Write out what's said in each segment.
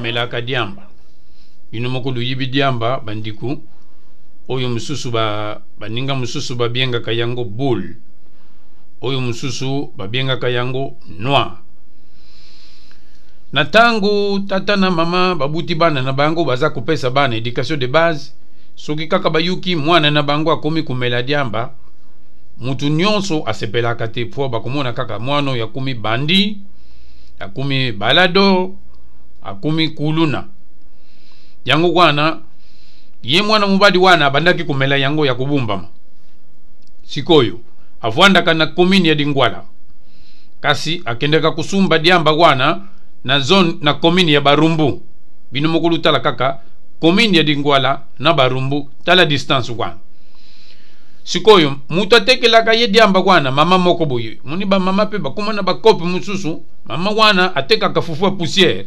bamela ka diamba bino mokulu yibi diamba bandiku oyo mususu baninga mususu babienga kayango bull oyo mususu babienga kayango noir na tangu tata na mama babuti bana na bango baza kupesa bana education de base soki kaka bayuki mwana na bango akomi kumela diamba mutu nyonso asepelaka te po bakomona kaka mwana oyo akomi bandi akomi balado akomi kuluna yango wana ye mwana mubadi wana abandaki kumela yango ya kubumbama sikoyo avwandaka na komini ya Dingwala kasi akendeka kusumba diamba wana na zone na komini ya Barumbu bino mokulu tala kaka komini ya Dingwala na Barumbu tala distance wana sikoyo mutu atekelaka ye diamba wana mama moko boye muni ba mama pe bakomana bakopi mususu mama wana atekaka fufua poussière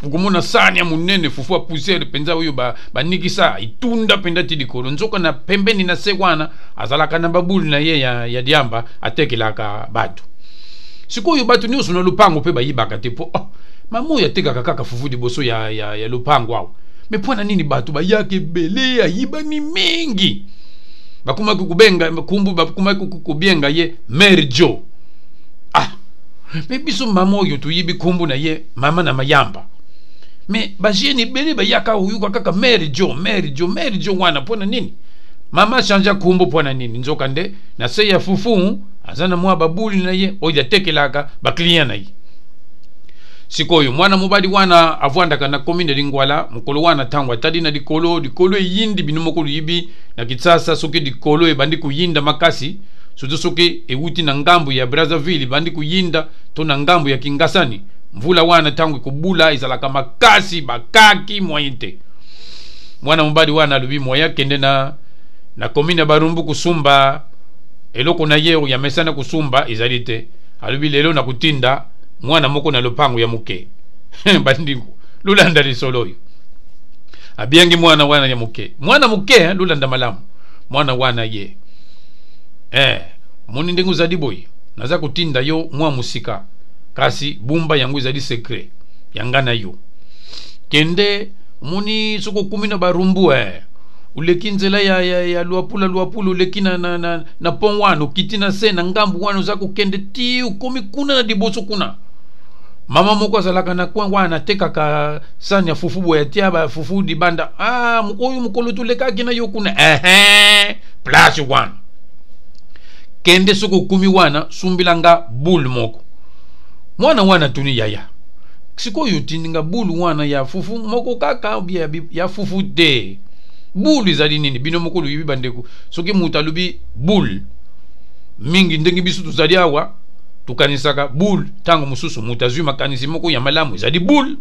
ukumuna sanya munene fufua poussière penza oyo banikisa itunda penda tidikolo nzoka na pembeni na sekwana azalaka na babuli na ye ya diamba atekelaka batu sikoyo batu nyusu na lupango pe bayibaka te po mamu yatekaka kaka fufu diboso ya lupango wao mepona nini batu bayake bele ayiba ni mingi bakuma kukubenga kumbu bakuma kukubenga ye merjo me biso mama oyo tuyibi kumbu na ye mama na mayamba me bajeni bele bayaka uyuka kaka merjo wana pona nini mama chanja kumbu pona nini nzoka nde na se ya fufu azana mwa babuli na ye oya tekelaka ba client na ye sikoyo mwana mubadi wana avwandaka na komine Dingwala mukolo wana tangwa tadi na dikolo yindi bino mokolo yibi na kitsasa soki dikolo ebandi kuyinda makasi soto soki ewuti na ngambu ya Brazzaville bandi kuyinda to na ngambu ya Kingasani mvula wana tangu kubula izalaka makasi bakaki moyente mwana mubadi wana alubi moya kende na komine Barumbu kusumba eloko na yeo ya mesana kusumba izalite alubi lelo na kutinda mwana moko na lupango ya muke bandingu lulanda lisoloyo abiangi mwana wana ya muke lulanda malamu mwana wana ye muni ndengu zadi boy naza kutinda yo mwa musika kasi bumba yangu zadi secret yangana yo kende muni suko 10 na Barumbu ulekinzela ya luapula ulekina na pon wano kitina sena ngambu wano za kukende ti ukomi kuna na diboso kuna mama moko azalaka na kwa wana tekaka sanya fufu boya tiaba fufu di banda oyu mukolo tulekaki na yo kuna place wana kende suko 10 wana sumbilanga bul moko mwana wana tuni yaya siko yutinga bulu wana ya fufu moko kaka ya fufu de bulu izali nini bino mokolo yibi bandeko soki mutalubi bul mingi ndengi bisu tuzali awa tukanisaka bul tango mususu mutazwi makanisi moko ya malamu izali bul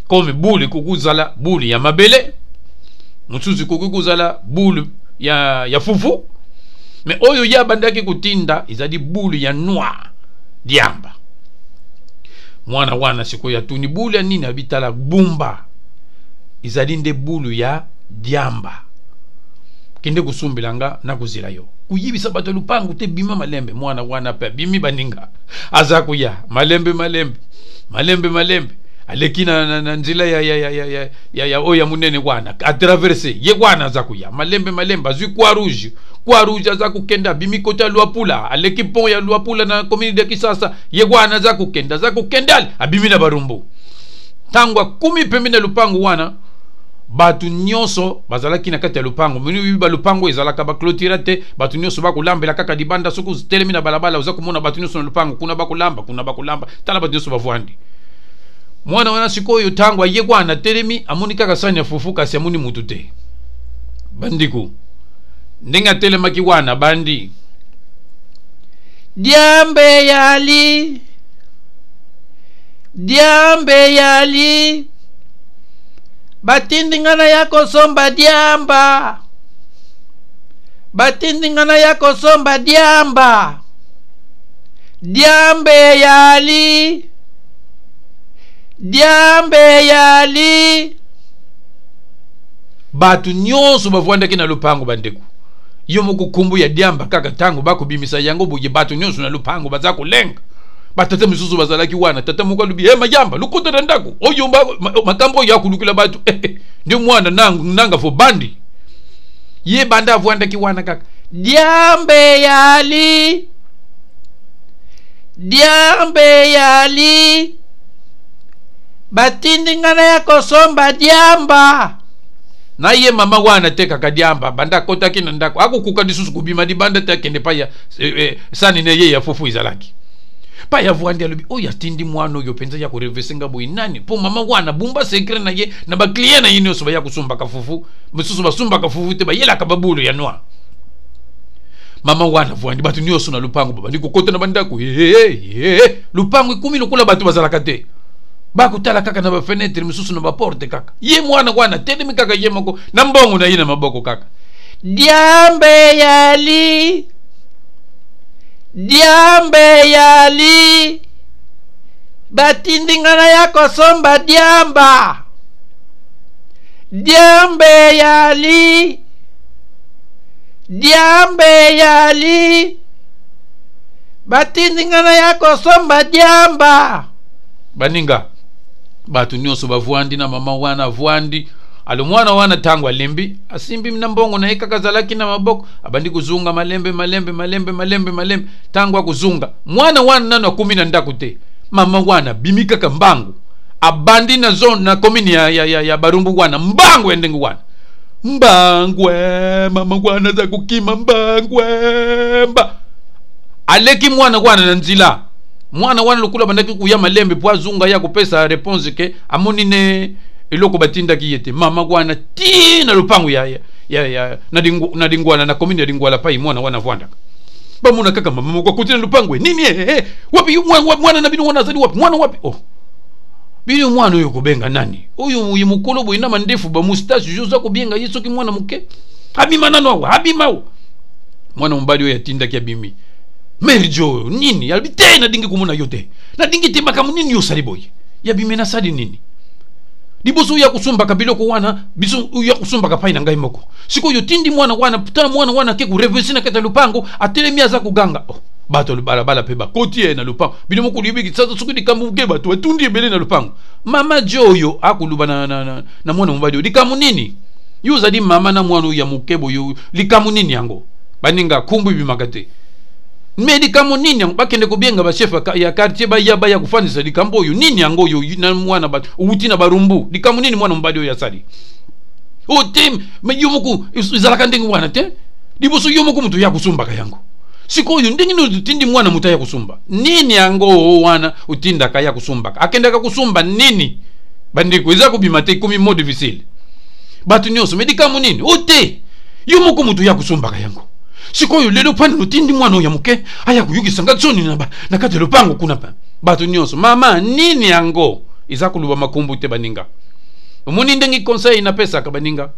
kome bul kukuzala bul ya mabele mususu kukuzala bul ya fufu me oyo ya bandaki kutinda izali bul ya noir diamba mwana wana siko ya tuni bulu ya nini abitala bumba izali nde bulu ya diamba kende kusumbilanga na kuzila yo kuyibisa bato lupangu te bima malembe mwana wana pe bimi baninga azaku ya malembe alekina na nzila ya oya munene wana a traverser ye wana azaku ya malembe azwi kwa rouge azaku kenda bimi kota luapula aleki pont ya luapula na komini de Kisasa ye wana azaku kenda abimi na Barumbu tangwa 10 pembeni lupangu wana batu nyonso bazalaki na kati ya lupango minu ba lupango ezalaka ba clôture te batu nyonso bakulambela kaka dibanda soko telemi na balabala uzako mona batu nyonso na lupango kuna bakulamba tala batu nyonso bavwandi mwana wana sikoyo tangwa ye kwana telemi amoni kaka sani ya fufu kasi amoni mutu te bandiku ndenga telemaki wana bandi diambe yali batindingana yako somba diamba diambe yali batu nyonso bavwandaki na lupango bandeko yo moko kumbu ya diamba kaka tango bako bimisa yango boye batu nyonso na lupango baza kulenga batata misusu bazalaki wana tata moko lubi majamba lukota na ndako oyo makambo ya kulukila batu ndio mwana nanga fo bandi ye banda avwandaki wana kaka diambe yali batindi ngana ya kosomba diamba na ye mama wana teka kadiamba banda kota kina ndako akukuka disusu kubima di banda tekende pa ya sani ne ye ya fufu izalaki pa ya vuandi alobi o ya tindi mwana oyo penza ya kurevesenga boyi nani po mama wana bumba sekre na ye na ba client na yini oso ya kusumba ka fufu mususu basumba ka fufu te ba yela ka babulu ya noa mama wana vuandi batu nyoso na lupango baba ndiko kota na bandako lupango 10 lokula batu bazalaka te bakutala kaka na ba fenêtre mususu na ba porte kaka ye mwana wana tende mikaka ye moko na mbongo na yina maboko kaka diambe yali batindingana ya kosomba diamba diambe yali batindingana ya kosomba diamba baninga batu nyoso bavuandi na mama wana vuandi alo mwana wana tangu alimbi asimbi mnambongo na eka kazalaki na maboko abandi kuzunga malembe tangu akuzunga mwana wana nano 10 na ndakute mama wana bimika kambangu abandi na zone na komini ya barumbu wana mbangu endengu wana mbangwe mama wana za kukima mbangwe aleki mwana wana na nzila mwana wana lukula bandaki kuya malembe po azunga ya kupesa réponse ke amonine eloko batinda kiyete mama wana tina lupangu ya nadingwana na komini ya dingwala pai mwana wana vwandaka bamuna kaka mama kwa kutina lupangu nini wapi mwana na binu wana zadi wapi mwana wapi oh binu mwana uyo kubenga nani uyu yimukolo bo ina mandefu ba mustache joza kubenga yeso ki mwana muke habima nano habima mwana mbadi ya tinda kia bimi merjo nini albite na dingi kumuna yote na dingi tema kamu nini yosali boy ya bimi na sadi nini diboso ya kusumba kabilo ko wana biso ya kusumba kapai na ngai moko siko yo tindi mwana wana puta mwana wana ke ku revesina kata lupango atelemia za kuganga oh bato bala peba kotie na lupango bino moko libi kitsaza sukudi kamuke bato atundi ebele na lupango mama joyo akuluba na mwana mbadi likamu nini yuza di mama na mwana ya mukebo yo likamu nini yango baninga kumbu bimakate medikamo nini bakende kubenga ba chef ya quartier ba ya kufanisa likambo yo nini yango yo na mwana ba uti na barumbu likamu nini mwana mbadi yo yasali o tem me yomuku izalaka ndenge mwana te diboso yomuku mtu ya kusumba ka yango siko yo ndenge no tindi mwana muta ya kusumba nini yango wana utinda ka ya kusumba akenda ka kusumba nini bandiko iza kubimate 10 mois difficile batu nyoso medikamo nini o te yomuku mtu ya kusumba ka yango siko yo lelo pani nutindi mwana ya muke aya kuyugisa ngatsoni na kate lupango kuna pa batu nyoso mama nini yango izakuluba makumbu te baninga umuni ndengi conseil na pesa ka baninga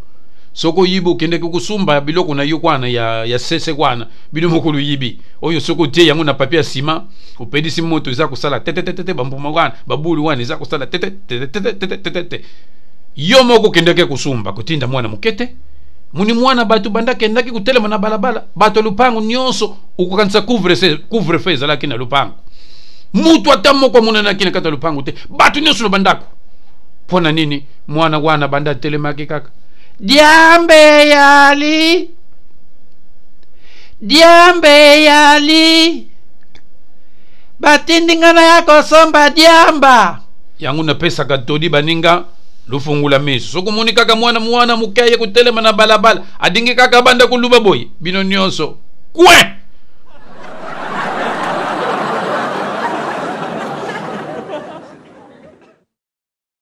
soko yibu kende kusumba biloko na yo kwana ya sese kwana bino mokulu yibi oyo soko tie yango na papier sima upedisi moto izakusala tete bambuma kwana babulu wana izakusala tete yo moko kende kusumba kutinda mwana mukete muni mwana batu banda kendaki kutelema na balabala batu lupango nyonso ukukanisa couvre feu zalaki na lupango mutu atamo kwa muna nakina kata lupango te batu nyonso bandako pona nini mwana wana banda telemaki kaka diambe yali batindingana yako somba diamba yangu na pesa katodi baninga lufungula miso soko muni kaka mwana mukeye kutelema na balabala adingi kaka banda kuluba boy bino nyonso kwe